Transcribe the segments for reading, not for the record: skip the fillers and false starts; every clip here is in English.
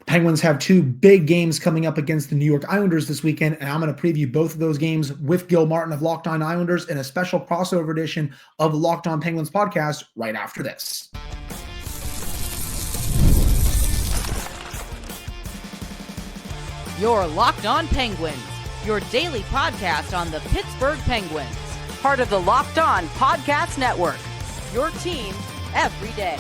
Penguins have two big games coming up against the New York Islanders this weekend, and I'm going to preview both of those games with Gil Martin of Locked On Islanders in a special crossover edition of the Locked On Penguins podcast right after this. You're Locked On Penguins, your daily podcast on the Pittsburgh Penguins, part of the Locked On Podcast Network, your team every day.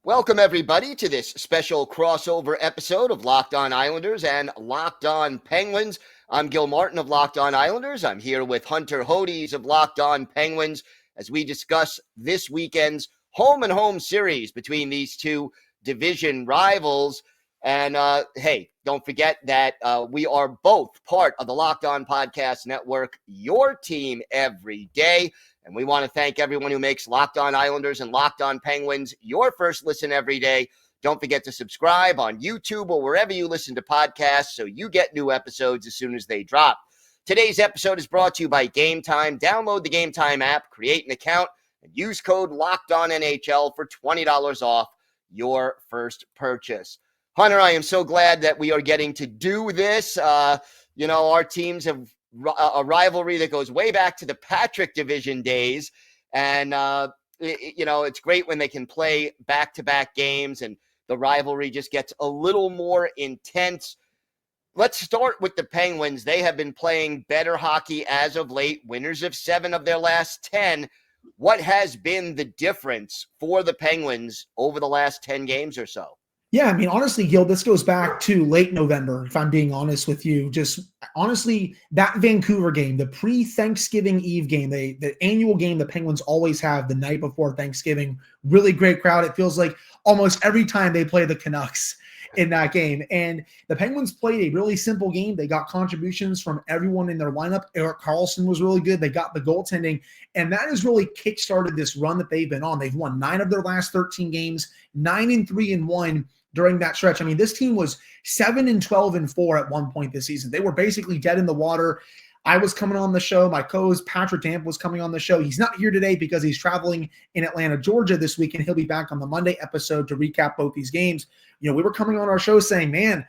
Welcome, everybody, to this special crossover episode of Locked On Islanders and Locked On Penguins. I'm Gil Martin of Locked On Islanders. I'm here with Hunter Hodes of Locked On Penguins as we discuss this weekend's home-and-home series between these two division rivals. And, hey, don't forget that we are both part of the Locked On Podcast Network, your team every day. And we want to thank everyone who makes Locked On Islanders and Locked On Penguins your first listen every day. Don't forget to subscribe on YouTube or wherever you listen to podcasts so you get new episodes as soon as they drop. Today's episode is brought to you by Game Time. Download the Game Time app, create an account, and use code LOCKEDONNHL for $20 off your first purchase. Hunter, I am so glad that we are getting to do this. Our teams have a rivalry that goes way back to the Patrick Division days. And, it's great when they can play back-to-back games and the rivalry just gets a little more intense. Let's start with the Penguins. They have been playing better hockey as of late, winners of 7 of their last 10. What has been the difference for the Penguins over the last 10 games or so? Yeah, I mean, honestly, Gil, this goes back to late November, if I'm being honest with you. Just honestly, that Vancouver game, the pre-Thanksgiving Eve game, the annual game the Penguins always have the night before Thanksgiving, really great crowd. It feels like almost every time they play the Canucks in that game. And the Penguins played a really simple game. They got contributions from everyone in their lineup. Erik Karlsson was really good. They got the goaltending, and that has really kickstarted this run that they've been on. They've won 9 of their last 13 games, 9-3-1. During that stretch. I mean, this team was 7-12-4 at one point this season. They were basically dead in the water. I was coming on the show. My co-host Patrick Damp was coming on the show. He's not here today because he's traveling in Atlanta, Georgia this week, and he'll be back on the Monday episode to recap both these games. We were coming on our show saying, man,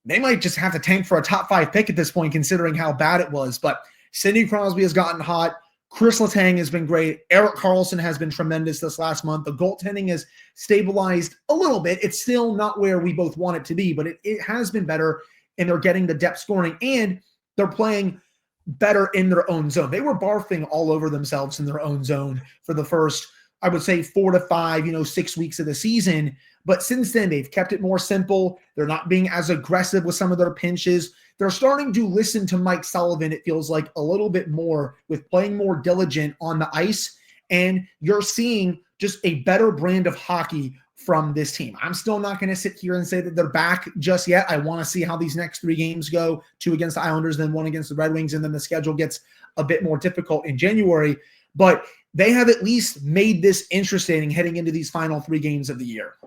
they might just have to tank for a top 5 pick at this point, considering how bad it was. But Sidney Crosby has gotten hot. Chris Letang has been great. Erik Karlsson has been tremendous this last month. The goaltending has stabilized a little bit. It's still not where we both want it to be, but it has been better, and they're getting the depth scoring, and they're playing better in their own zone. They were barfing all over themselves in their own zone for the first, I would say, 4 to 5, 6 weeks of the season. But since then, they've kept it more simple. They're not being as aggressive with some of their pinches. They're starting to listen to Mike Sullivan, it feels like, a little bit more with playing more diligent on the ice. And you're seeing just a better brand of hockey from this team. I'm still not going to sit here and say that they're back just yet. I want to see how these next 3 games go, 2 against the Islanders, then 1 against the Red Wings, and then the schedule gets a bit more difficult in January. But they have at least made this interesting heading into these final 3 games of the year.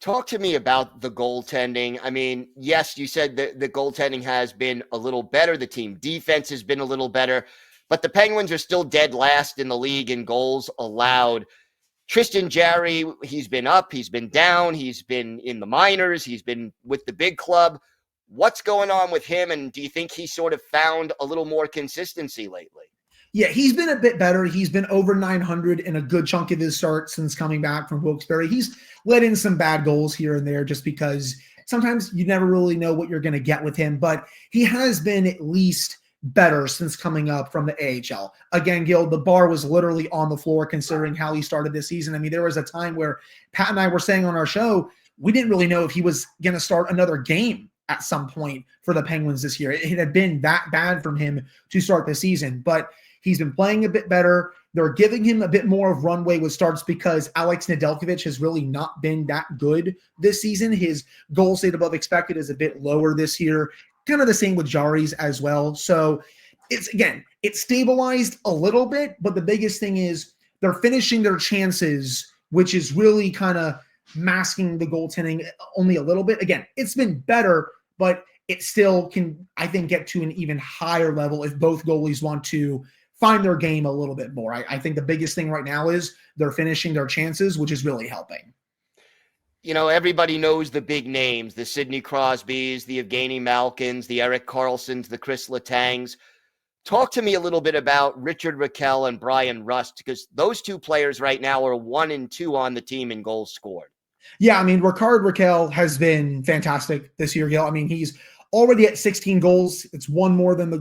Talk to me about the goaltending. I mean, yes, you said that the goaltending has been a little better. The team defense has been a little better, but the Penguins are still dead last in the league in goals allowed. Tristan Jarry, he's been up, he's been down, he's been in the minors, he's been with the big club. What's going on with him, and do you think he sort of found a little more consistency lately? Yeah, he's been a bit better. He's been over 900 in a good chunk of his start since coming back from Wilkes-Barre. He's let in some bad goals here and there just because sometimes you never really know what you're going to get with him, but he has been at least better since coming up from the AHL. Again, Gil, the bar was literally on the floor considering how he started this season. I mean, there was a time where Pat and I were saying on our show, we didn't really know if he was going to start another game at some point for the Penguins this year. It had been that bad from him to start the season, but he's been playing a bit better. They're giving him a bit more of runway with starts because Alex Nedeljkovic has really not been that good this season. His goal saved above expected is a bit lower this year. Kind of the same with Jarry's as well. So it's stabilized a little bit, but the biggest thing is they're finishing their chances, which is really kind of masking the goaltending only a little bit. Again, it's been better, but it still can, I think, get to an even higher level if both goalies want to find their game a little bit more. I think the biggest thing right now is they're finishing their chances, which is really helping. You know, everybody knows the big names, the Sidney Crosbys, the Evgeny Malkins, the Erik Karlssons, the Chris Lettangs. Talk to me a little bit about Richard Rakell and Brian Rust, because those two players right now are 1 and 2 on the team in goals scored. Yeah, I mean, Rickard Rakell has been fantastic this year, Gil. I mean, he's already at 16 goals. It's one more than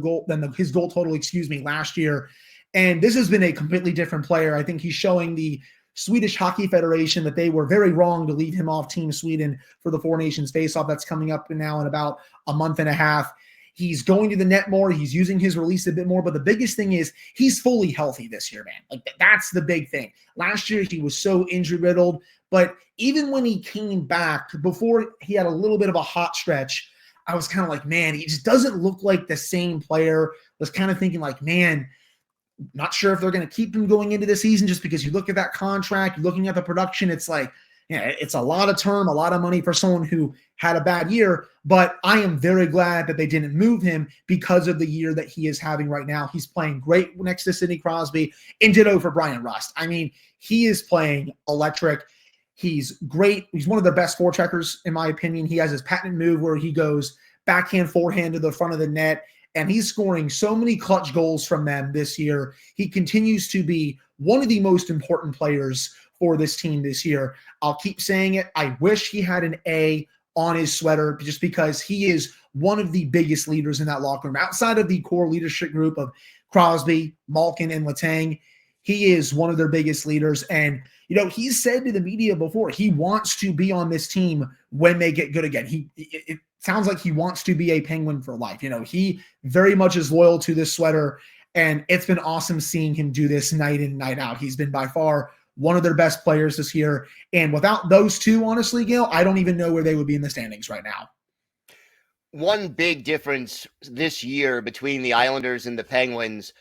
his goal total, last year. And this has been a completely different player. I think he's showing the Swedish Hockey Federation that they were very wrong to leave him off Team Sweden for the Four Nations face-off that's coming up now in about a month and a half. He's going to the net more. He's using his release a bit more. But the biggest thing is he's fully healthy this year, man. Like, that's the big thing. Last year, he was so injury-riddled. But even when he came back, before he had a little bit of a hot stretch, I was kind of like, man, he just doesn't look like the same player. Was kind of thinking like, man, not sure if they're going to keep him going into the season, just because you look at that contract, you're looking at the production, it's like, yeah, it's a lot of term, a lot of money for someone who had a bad year. But I am very glad that they didn't move him because of the year that he is having right now. He's playing great next to Sidney Crosby, and ditto for Brian Rust. I mean, he is playing electric. He's great. He's one of their best forecheckers, in my opinion. He has his patent move where he goes backhand, forehand to the front of the net, and he's scoring so many clutch goals from them this year. He continues to be one of the most important players for this team this year. I'll keep saying it. I wish he had an A on his sweater, just because he is one of the biggest leaders in that locker room. Outside of the core leadership group of Crosby, Malkin, and Letang, he is one of their biggest leaders. And, you know, he's said to the media before, he wants to be on this team when they get good again. It sounds like he wants to be a Penguin for life. You know, he very much is loyal to this sweater, and it's been awesome seeing him do this night in, night out. He's been by far one of their best players this year. And without those two, honestly, Gail, I don't even know where they would be in the standings right now. One big difference this year between the Islanders and the Penguins,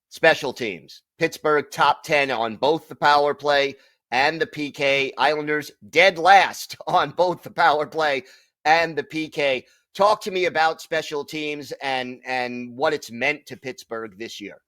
special teams. Pittsburgh top 10 on both the power play and the PK. Islanders dead last on both the power play and the PK. Talk to me about special teams and what it's meant to Pittsburgh this year.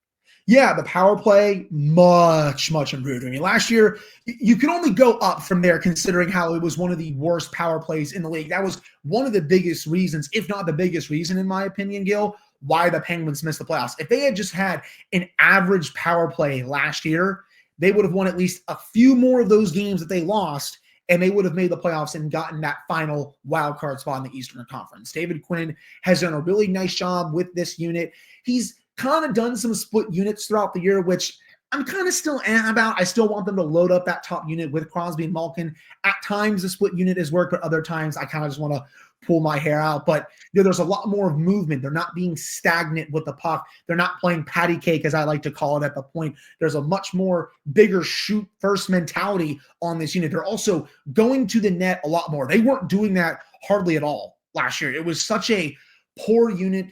Yeah, the power play, much improved. I mean, last year, you could only go up from there, considering how it was one of the worst power plays in the league. That was one of the biggest reasons, if not the biggest reason, in my opinion, Gil, why the Penguins missed the playoffs. If they had just had an average power play last year, they would have won at least a few more of those games that they lost, and they would have made the playoffs and gotten that final wild card spot in the Eastern Conference. David Quinn has done a really nice job with this unit. He's kind of done some split units throughout the year, which I'm kind of still about. I still want them to load up that top unit with Crosby and Malkin. At times, the split unit has worked, but other times I kind of just want to pull my hair out. But you know, there's a lot more of movement. They're not being stagnant with the puck. They're not playing patty cake, as I like to call it, at the point. There's a much more bigger shoot first mentality on this unit. They're also going to the net a lot more. They weren't doing that hardly at all last year. It was such a poor unit.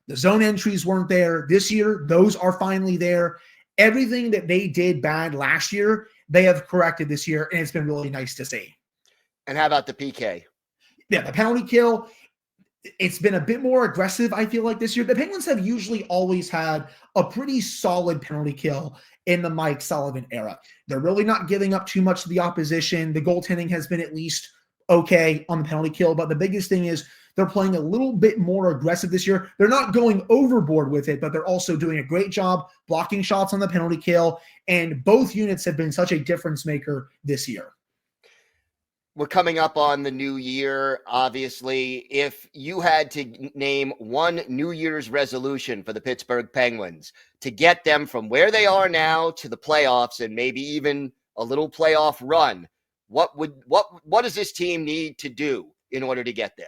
The zone entries weren't there. This year, those are finally there. Everything that they did bad last year, they have corrected this year, and it's been really nice to see. And how about the PK? Yeah, the penalty kill, it's been a bit more aggressive, I feel like, this year. The Penguins have usually always had a pretty solid penalty kill in the Mike Sullivan era. They're really not giving up too much to the opposition. The goaltending has been at least okay on the penalty kill, but the biggest thing is they're playing a little bit more aggressive this year. They're not going overboard with it, but they're also doing a great job blocking shots on the penalty kill, and both units have been such a difference maker this year. We're coming up on the new year, obviously. If you had to name one New Year's resolution for the Pittsburgh Penguins to get them from where they are now to the playoffs and maybe even a little playoff run, what does this team need to do in order to get there?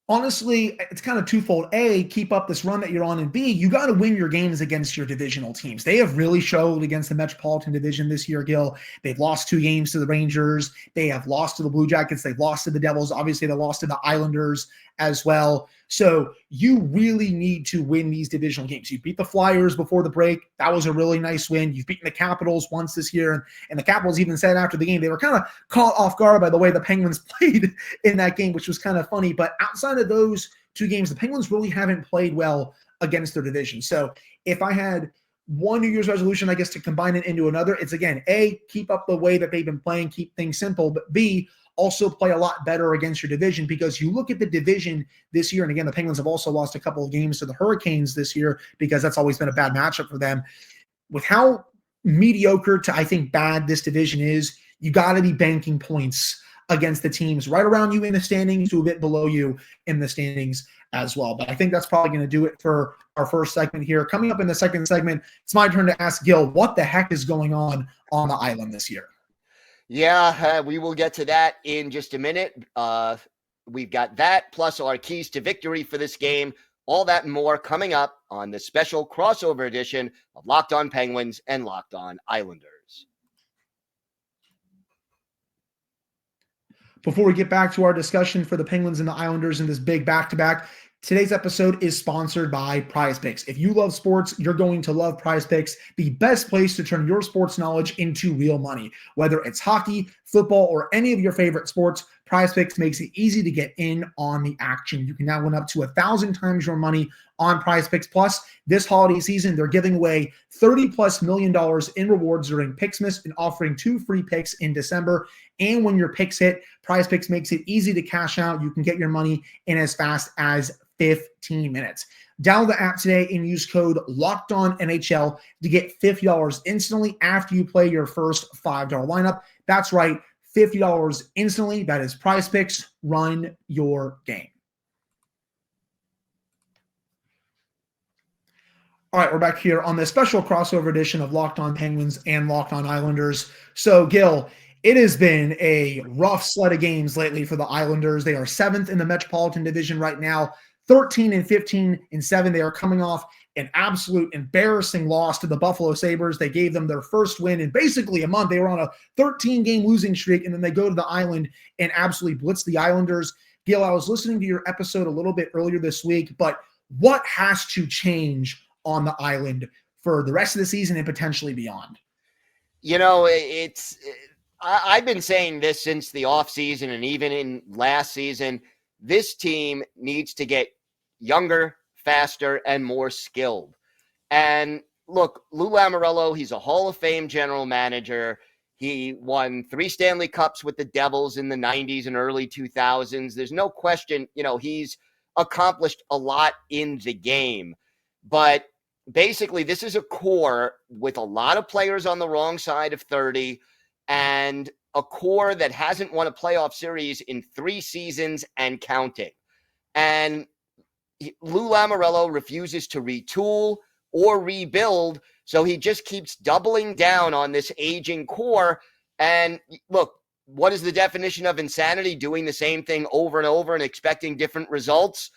Honestly, it's kind of twofold. A, keep up this run that you're on, and B, you got to win your games against your divisional teams. They have really showed against the Metropolitan Division this year, Gil. They've lost 2 games to the Rangers. They have lost to the Blue Jackets. They've lost to the Devils. Obviously, they lost to the Islanders as well. So you really need to win these divisional games. You beat the Flyers before the break. That was a really nice win. You've beaten the Capitals once this year. And the Capitals even said after the game, they were kind of caught off guard by the way the Penguins played in that game, which was kind of funny. But outside of those 2 games, the Penguins really haven't played well against their division. So if I had one New Year's resolution, I guess, to combine it into another, it's, again, A, keep up the way that they've been playing, keep things simple, but B, also play a lot better against your division, because you look at the division this year, and again, the Penguins have also lost a couple of games to the Hurricanes this year because that's always been a bad matchup for them. With how mediocre to, I think, bad this division is, you got to be banking points against the teams right around you in the standings to a bit below you in the standings as well. But I think that's probably going to do it for our first segment here. Coming up in the second segment, it's my turn to ask Gil, what the heck is going on the island this year? Yeah, we will get to that in just a minute. We've got that, plus our keys to victory for this game. All that and more coming up on the special crossover edition of Locked On Penguins and Locked On Islanders. Before we get back to our discussion for the Penguins and the Islanders in this big back-to-back, today's episode is sponsored by Prize Picks. If you love sports, you're going to love Prize Picks, the best place to turn your sports knowledge into real money. Whether it's hockey, football, or any of your favorite sports, Prize Picks makes it easy to get in on the action. You can now win up to 1,000 times your money on Prize Picks. Plus, this holiday season, they're giving away $30+ million in rewards during Picksmas and offering 2 free picks in December. And when your picks hit, Prize Picks makes it easy to cash out. You can get your money in as fast as 15 minutes. Download the app today and use code LOCKEDONNHL to get $50 instantly after you play your first $5 lineup. That's right, $50 instantly. That is Prize Picks. Run your game. All right, we're back here on the special crossover edition of Locked On Penguins and Locked On Islanders. So, Gil, it has been a rough sled of games lately for the Islanders. They are 7th in the Metropolitan Division right now, 13-15-7. They are coming off an absolute embarrassing loss to the Buffalo Sabres. They gave them their first win in basically a month. They were on a 13-game losing streak, and then they go to the island and absolutely blitz the Islanders. Gil, I was listening to your episode a little bit earlier this week, but what has to change on the island for the rest of the season and potentially beyond? You know, I've been saying this since the offseason and even in last season. This team needs to get younger, faster, and more skilled. And look, Lou Lamoriello, he's a Hall of Fame general manager. He won 3 Stanley Cups with the Devils in the 90s and early 2000s. There's no question, you know, he's accomplished a lot in the game. But basically, this is a core with a lot of players on the wrong side of 30 and a core that hasn't won a playoff series in 3 seasons and counting. And Lou Lamoriello refuses to retool or rebuild, so he just keeps doubling down on this aging core. And look, what is the definition of insanity? Doing the same thing over and over and expecting different results.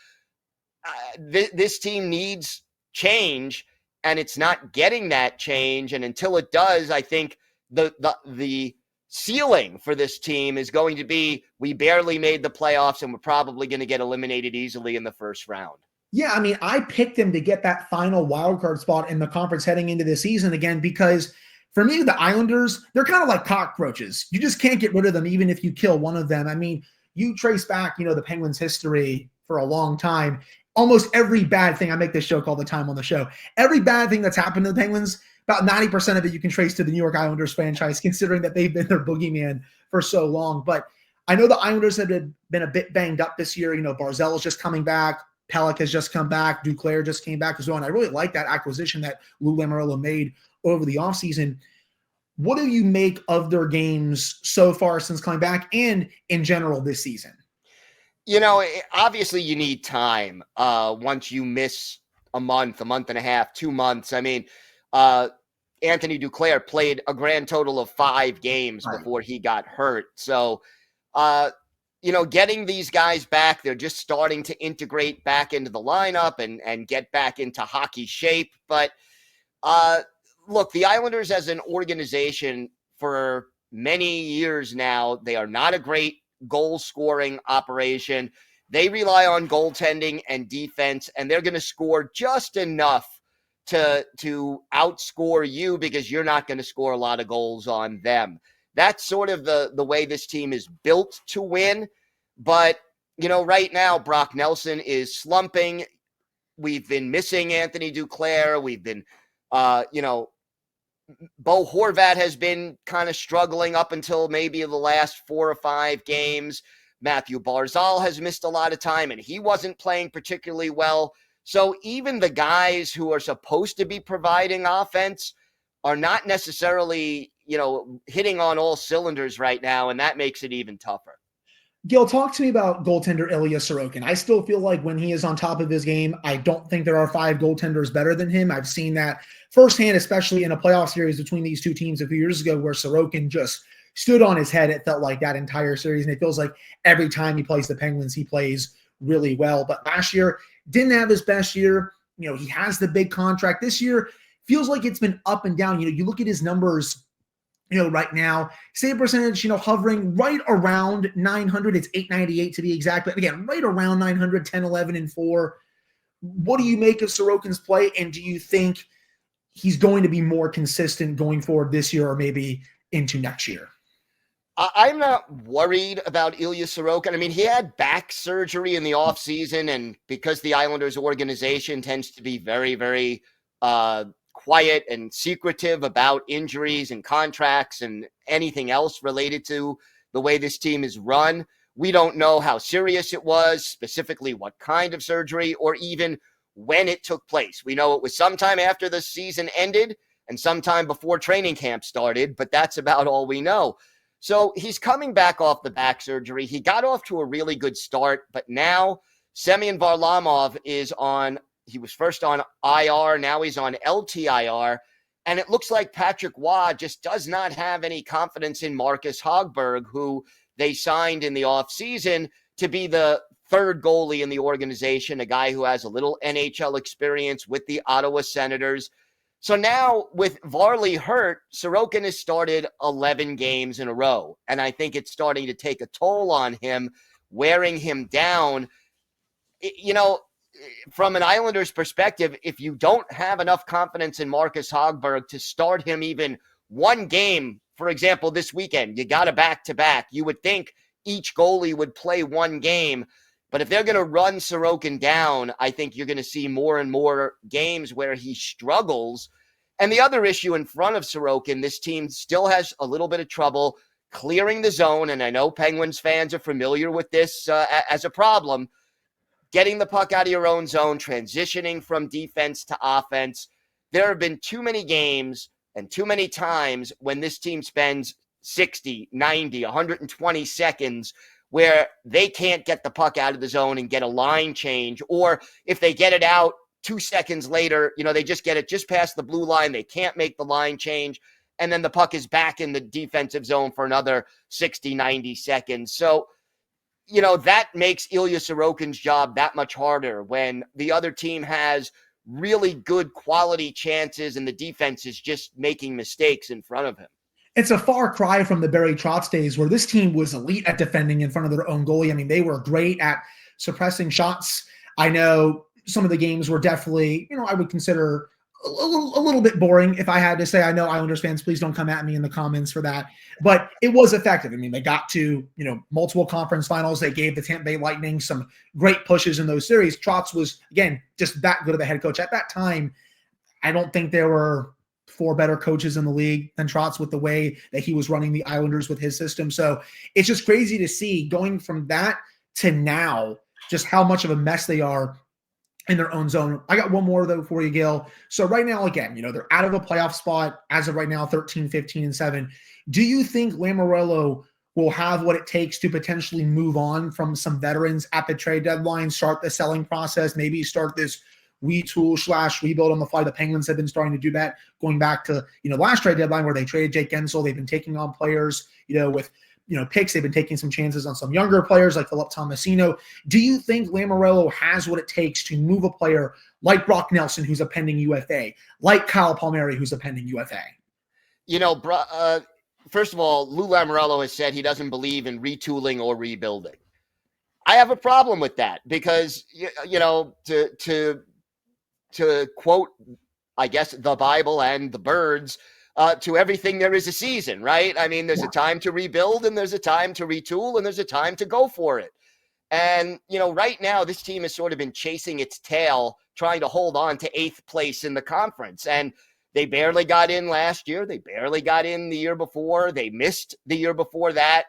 This team needs change, and it's not getting that change. And until it does, I think the ceiling for this team is going to be, we barely made the playoffs and we're probably going to get eliminated easily in the first round. Yeah, I mean, I picked them to get that final wildcard spot in the conference heading into this season again, because for me, the Islanders, they're kind of like cockroaches. You just can't get rid of them even if you kill one of them. I mean, you trace back, the Penguins' history for a long time. Almost every bad thing, I make this joke all the time on the show, every bad thing that's happened to the Penguins, about 90% of it you can trace to the New York Islanders franchise, considering that they've been their boogeyman for so long. But I know the Islanders have been a bit banged up this year. Barzal is just coming back. Pelech has just come back. Duclair just came back as well. And I really like that acquisition that Lou Lamoriello made over the offseason. What do you make of their games so far since coming back and in general this season? Obviously you need time once you miss a month and a half, 2 months. I mean, Anthony Duclair played a grand total of 5 games before he got hurt. So, getting these guys back, they're just starting to integrate back into the lineup and get back into hockey shape. But look, the Islanders as an organization for many years now, they are not a great goal-scoring operation. They rely on goaltending and defense, and they're going to score just enough to outscore you because you're not going to score a lot of goals on them. That's sort of the way this team is built to win. But, right now, Brock Nelson is slumping. We've been missing Anthony Duclair. We've been, Bo Horvat has been kind of struggling up until maybe the last 4 or 5 games. Matthew Barzal has missed a lot of time, and he wasn't playing particularly well. So even the guys who are supposed to be providing offense are not necessarily, hitting on all cylinders right now, and that makes it even tougher. Gil, talk to me about goaltender Ilya Sorokin. I still feel like when he is on top of his game, I don't think there are 5 goaltenders better than him. I've seen that firsthand, especially in a playoff series between these two teams a few years ago where Sorokin just stood on his head. It felt like that entire series, and it feels like every time he plays the Penguins, he plays really well. But last year, didn't have his best year. He has the big contract. This year, feels like it's been up and down. You look at his numbers right now, save percentage, hovering right around 900. It's 898 to be exact. But again, right around 900, 10, 11, and 4. What do you make of Sorokin's play? And do you think he's going to be more consistent going forward this year or maybe into next year? I'm not worried about Ilya Sorokin. I mean, he had back surgery in the offseason, and because the Islanders organization tends to be very, very quiet and secretive about injuries and contracts and anything else related to the way this team is run, we don't know how serious it was, specifically what kind of surgery, or even when it took place. We know it was sometime after the season ended and sometime before training camp started, but that's about all we know. So he's coming back off the back surgery. He got off to a really good start, but now Semyon Varlamov he was first on IR, now he's on LTIR, and it looks like Patrick Waugh just does not have any confidence in Marcus Hogberg, who they signed in the offseason to be the third goalie in the organization, a guy who has a little NHL experience with the Ottawa Senators. So now with Varley hurt, Sorokin has started 11 games in a row, and I think it's starting to take a toll on him, wearing him down. From an Islanders perspective, if you don't have enough confidence in Marcus Hogberg to start him even one game, for example, this weekend, you got a back-to-back, you would think each goalie would play one game. But if they're going to run Sorokin down, I think you're going to see more and more games where he struggles. And the other issue in front of Sorokin, this team still has a little bit of trouble clearing the zone. And I know Penguins fans are familiar with this as a problem. Getting the puck out of your own zone, transitioning from defense to offense. There have been too many games and too many times when this team spends 60, 90, 120 seconds where they can't get the puck out of the zone and get a line change. Or if they get it out 2 seconds later, they just get it just past the blue line. They can't make the line change. And then the puck is back in the defensive zone for another 60, 90 seconds. So, that makes Ilya Sorokin's job that much harder when the other team has really good quality chances and the defense is just making mistakes in front of him. It's a far cry from the Barry Trotz days where this team was elite at defending in front of their own goalie. I mean, they were great at suppressing shots. I know some of the games were definitely, I would consider a little bit boring if I had to say. I know Islanders fans, please don't come at me in the comments for that. But it was effective. I mean, they got to, multiple conference finals. They gave the Tampa Bay Lightning some great pushes in those series. Trotz was, again, just that good of a head coach. At that time, I don't think there were 4 better coaches in the league than Trotz with the way that he was running the Islanders with his system. So it's just crazy to see going from that to now, just how much of a mess they are in their own zone. I got one more, though, for you, Gil. So right now, again, they're out of a playoff spot as of right now, 13, 15, and 7. Do you think Lamoriello will have what it takes to potentially move on from some veterans at the trade deadline, start the selling process, maybe start this retool/rebuild on the fly? The Penguins have been starting to do that going back to, last trade deadline where they traded Jake Gensel. They've been taking on players, with picks. They've been taking some chances on some younger players like Philip Tomasino. Do you think Lamoriello has what it takes to move a player like Brock Nelson, who's a pending UFA, like Kyle Palmieri, who's a pending UFA? First of all, Lou Lamoriello has said he doesn't believe in retooling or rebuilding. I have a problem with that because, to quote, I guess, the Bible and the birds, to everything there is a season, right? I mean, there's a time to rebuild and there's a time to retool and there's a time to go for it. And, right now this team has sort of been chasing its tail, trying to hold on to 8th place in the conference. And They barely got in last year. They barely got in the year before. They missed the year before that.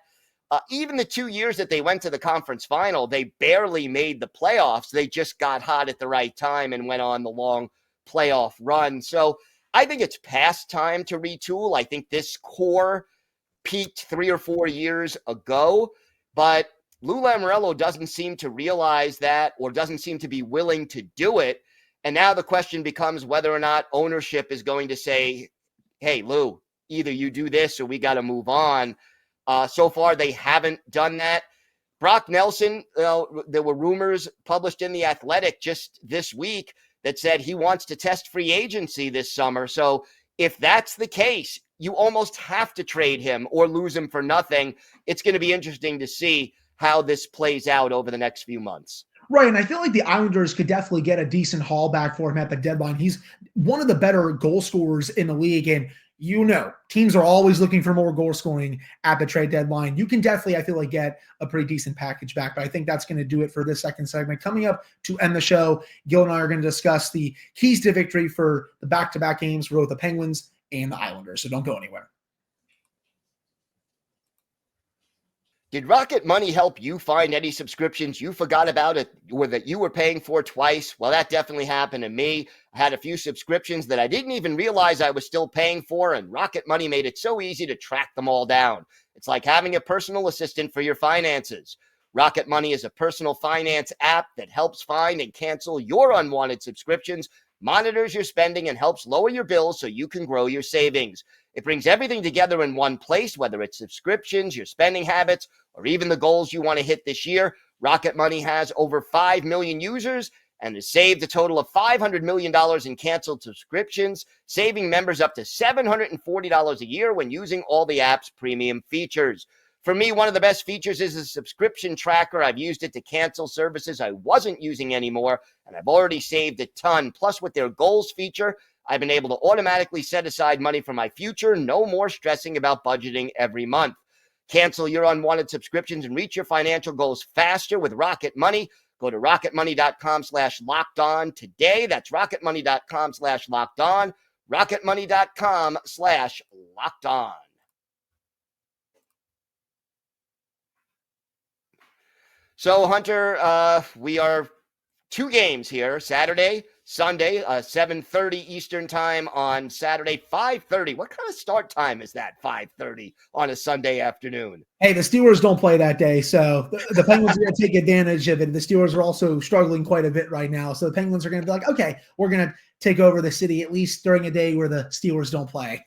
Even the 2 years that they went to the conference final, they barely made the playoffs. They just got hot at the right time and went on the long playoff run. So I think it's past time to retool. I think this core peaked 3 or 4 years ago, but Lou Lamoriello doesn't seem to realize that, or doesn't seem to be willing to do it. And now the question becomes whether or not ownership is going to say, hey, Lou, either you do this or we got to move on. So far, they haven't done that. Brock Nelson, there were rumors published in The Athletic just this week that said he wants to test free agency this summer. So if that's the case, you almost have to trade him or lose him for nothing. It's going to be interesting to see how this plays out over the next few months. Right, and I feel like the Islanders could definitely get a decent haul back for him at the deadline. He's one of the better goal scorers in the league, and teams are always looking for more goal scoring at the trade deadline. You can definitely, I feel like, get a pretty decent package back, but I think that's going to do it for this second segment. Coming up to end the show, Gil and I are going to discuss the keys to victory for the back-to-back games for both the Penguins and the Islanders, so don't go anywhere. Did Rocket Money help you find any subscriptions you forgot about it or that you were paying for twice? Well, that definitely happened to me. I had a few subscriptions that I didn't even realize I was still paying for, and Rocket Money made it so easy to track them all down. It's like having a personal assistant for your finances. Rocket Money is a personal finance app that helps find and cancel your unwanted subscriptions, monitors your spending, and helps lower your bills so you can grow your savings. It brings everything together in one place, whether it's subscriptions, your spending habits, or even the goals you want to hit this year. Rocket Money has over 5 million users and has saved a total of $500 million in canceled subscriptions, saving members up to $740 a year when using all the app's premium features. For me, one of the best features is a subscription tracker. I've used it to cancel services I wasn't using anymore, and I've already saved a ton. Plus, with their goals feature, I've been able to automatically set aside money for my future. No more stressing about budgeting every month. Cancel your unwanted subscriptions and reach your financial goals faster with Rocket Money. Go to rocketmoney.com/lockedon today. That's rocketmoney.com/lockedon. rocketmoney.com/lockedon. So, Hunter, we are 2 games here, Saturday, Sunday, 7:30 Eastern time on Saturday, 5:30. What kind of start time is that, 5:30 on a Sunday afternoon? Hey, the Steelers don't play that day, so the Penguins are going to take advantage of it. The Steelers are also struggling quite a bit right now, so the Penguins are going to be like, okay, we're going to take over the city at least during a day where the Steelers don't play.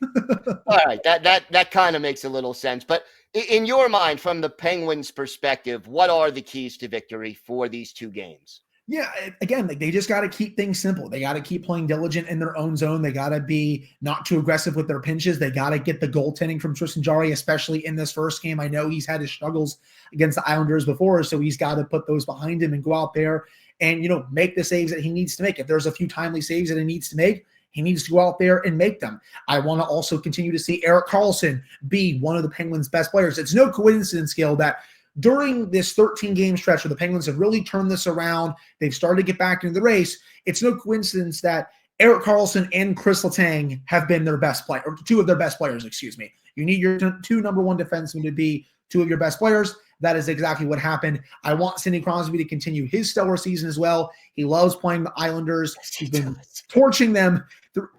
All right, that kind of makes a little sense. But in your mind, from the Penguins' perspective, what are the keys to victory for these 2 games? Yeah, again, they just got to keep things simple. They got to keep playing diligent in their own zone. They got to be not too aggressive with their pinches. They got to get the goaltending from Tristan Jarry, especially in this first game. I know he's had his struggles against the Islanders before, so he's got to put those behind him and go out there and, make the saves that he needs to make. If there's a few timely saves that he needs to make, he needs to go out there and make them. I want to also continue to see Erik Karlsson be one of the Penguins' best players. It's no coincidence, Gil, that during this 13-game stretch where the Penguins have really turned this around, they've started to get back into the race, it's no coincidence that Erik Karlsson and Chris Letang have been their best player, or 2 of their best players, excuse me. You need your 2 number 1 defensemen to be 2 of your best players. That is exactly what happened. I want Sidney Crosby to continue his stellar season as well. He loves playing the Islanders. He's been torching them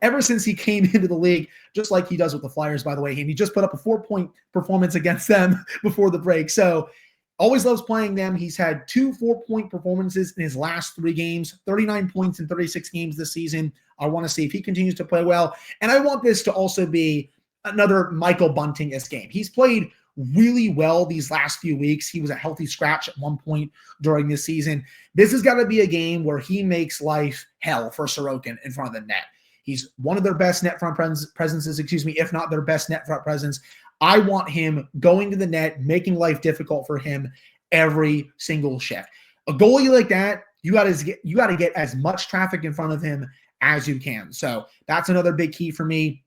ever since he came into the league, just like he does with the Flyers, by the way. And he just put up a 4-point performance against them before the break. So always loves playing them. He's had 2 4-point performances in his last 3 games, 39 points in 36 games this season. I want to see if he continues to play well. And I want this to also be another Michael Bunting-esque game. He's played really well these last few weeks. He was a healthy scratch at one point during this season. This has got to be a game where he makes life hell for Sorokin in front of the net. He's one of their best net front presences, if not their best net front presence. I want him going to the net, making life difficult for him every single shift. A goalie like that, you got to get as much traffic in front of him as you can. So that's another big key for me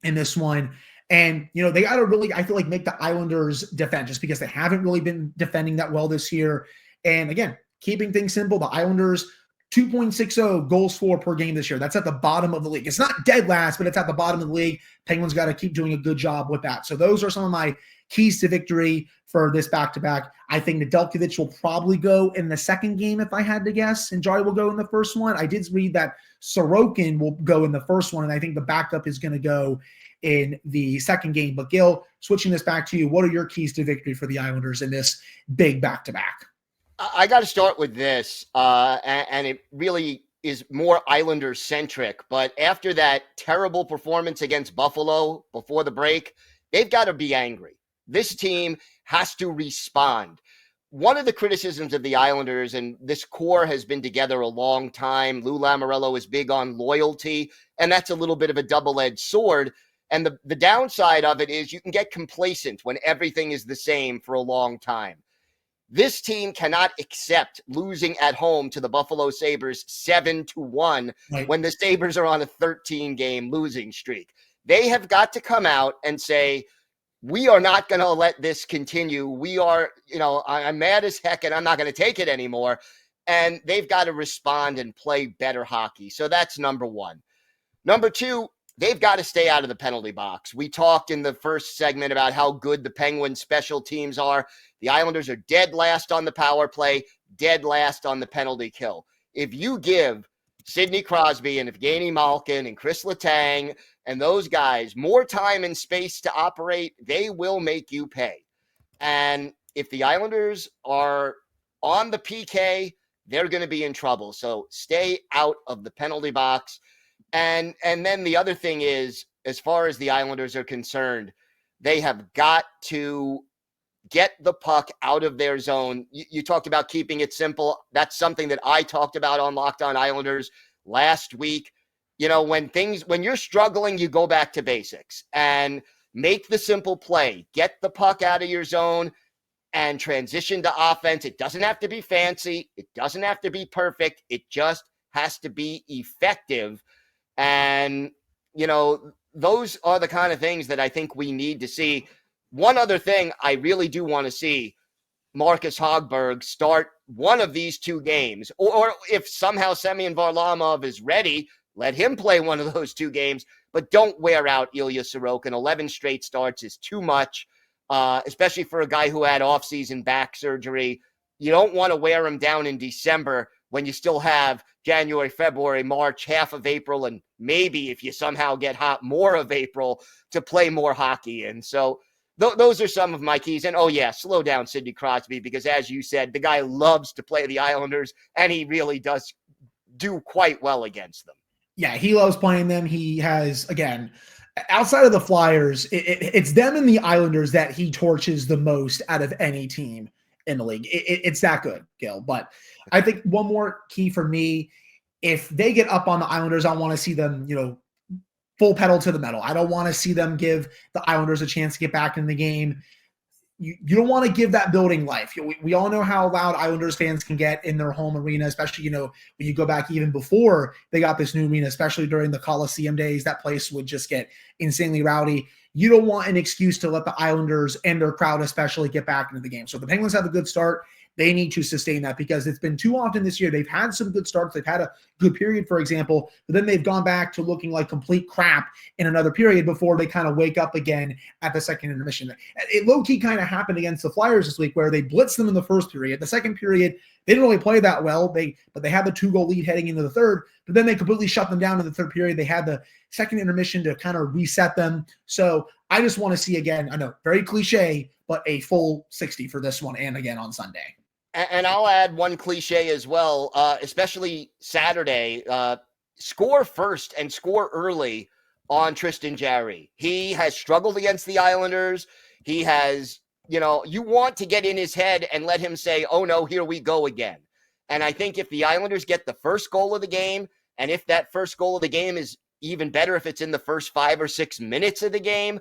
in this one. And, they got to really, I feel like, make the Islanders defend just because they haven't really been defending that well this year. And again, keeping things simple, the Islanders 2.60 goals for per game this year. That's at the bottom of the league. It's not dead last, but it's at the bottom of the league. Penguins got to keep doing a good job with that. So those are some of my keys to victory for this back-to-back. I think Nedeljkovic will probably go in the second game if I had to guess, and Jari will go in the first one. I did read that Sorokin will go in the first one, and I think the backup is going to go in the second game. But Gil, switching this back to you, what are your keys to victory for the Islanders in this big back-to-back? I got to start with this, and it really is more Islanders-centric. But after that terrible performance against Buffalo before the break, they've got to be angry. This team has to respond. One of the criticisms of the Islanders, and this core has been together a long time, Lou Lamoriello is big on loyalty, and that's a little bit of a double-edged sword. And the downside of it is you can get complacent when everything is the same for a long time. This team cannot accept losing at home to the Buffalo Sabres 7-1 when the Sabres are on a 13-game losing streak. They have got to come out and say, we are not going to let this continue. We are, I'm mad as heck and I'm not going to take it anymore. And they've got to respond and play better hockey. So that's number one. Number two, they've got to stay out of the penalty box. We talked in the first segment about how good the Penguins special teams are. The Islanders are dead last on the power play, dead last on the penalty kill. If you give Sidney Crosby and Evgeny Malkin and Chris Letang and those guys more time and space to operate, they will make you pay. And if the Islanders are on the PK, they're going to be in trouble. So stay out of the penalty box. And then the other thing is, as far as the Islanders are concerned, they have got to get the puck out of their zone. You talked about keeping it simple. That's something that I talked about on Locked On Islanders last week. When you're struggling, you go back to basics and make the simple play. Get the puck out of your zone and transition to offense. It doesn't have to be fancy. It doesn't have to be perfect. It just has to be effective. And, those are the kind of things that I think we need to see. One other thing I really do want to see Marcus Hogberg start one of these two games, or if somehow Semyon Varlamov is ready, let him play one of those two games, but don't wear out Ilya Sorokin. 11 straight starts is too much, especially for a guy who had offseason back surgery. You don't want to wear him down in December when you still have January, February, March, half of April, and maybe if you somehow get hot, more of April to play more hockey. And so those are some of my keys. And, slow down Sidney Crosby, because as you said, the guy loves to play the Islanders, and he really does do quite well against them. Yeah, he loves playing them. He has, again, outside of the Flyers, it's them and the Islanders that he torches the most out of any team in the league. It's that good, Gil. But I think one more key for me, if they get up on the Islanders, I want to see them, full pedal to the metal. I don't want to see them give the Islanders a chance to get back in the game. You don't want to give that building life. We all know how loud Islanders fans can get in their home arena, especially, when you go back even before they got this new arena, especially during the Coliseum days, that place would just get insanely rowdy. You don't want an excuse to let the Islanders and their crowd especially get back into the game. So if the Penguins have a good start, they need to sustain that, because it's been too often this year. They've had some good starts. They've had a good period, for example, but then they've gone back to looking like complete crap in another period before they kind of wake up again at the second intermission. It low-key kind of happened against the Flyers this week, where they blitzed them in the first period. The second period, they didn't really play that well. But they had the 2-goal lead heading into the third, but then they completely shut them down in the third period. They had the second intermission to kind of reset them. So I just want to see, again, I know, very cliche, but a full 60 for this one, and again on Sunday. And I'll add one cliche as well, especially Saturday. Score first and score early on Tristan Jarry. He has struggled against the Islanders. He has, you want to get in his head and let him say, oh no, here we go again. And I think if the Islanders get the first goal of the game, and if that first goal of the game is even better if it's in the first 5 or 6 minutes of the game,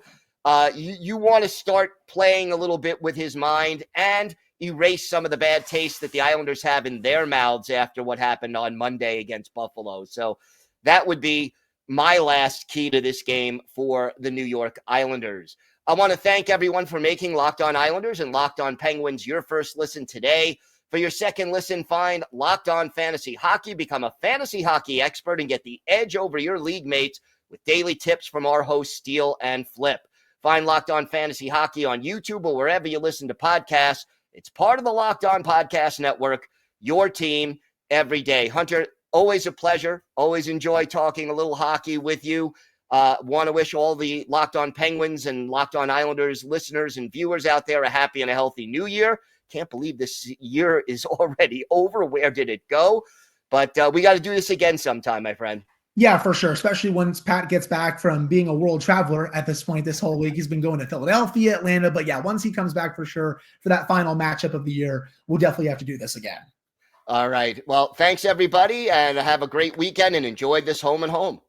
you want to start playing a little bit with his mind and erase some of the bad taste that the Islanders have in their mouths after what happened on Monday against Buffalo. So that would be my last key to this game for the New York Islanders. I want to thank everyone for making Locked On Islanders and Locked On Penguins your first listen today. For your second listen, find Locked On Fantasy Hockey. Become a fantasy hockey expert and get the edge over your league mates with daily tips from our hosts, Steele and Flip. Find Locked On Fantasy Hockey on YouTube or wherever you listen to podcasts. It's part of the Locked On Podcast Network, your team every day. Hunter, always a pleasure. Always enjoy talking a little hockey with you. Want to wish all the Locked On Penguins and Locked On Islanders listeners and viewers out there a happy and a healthy new year. Can't believe this year is already over. Where did it go? But we got to do this again sometime, my friend. Yeah, for sure. Especially once Pat gets back from being a world traveler at this point this whole week. He's been going to Philadelphia, Atlanta. But yeah, once he comes back for sure for that final matchup of the year, we'll definitely have to do this again. All right. Well, thanks, everybody, and have a great weekend and enjoy this home and home.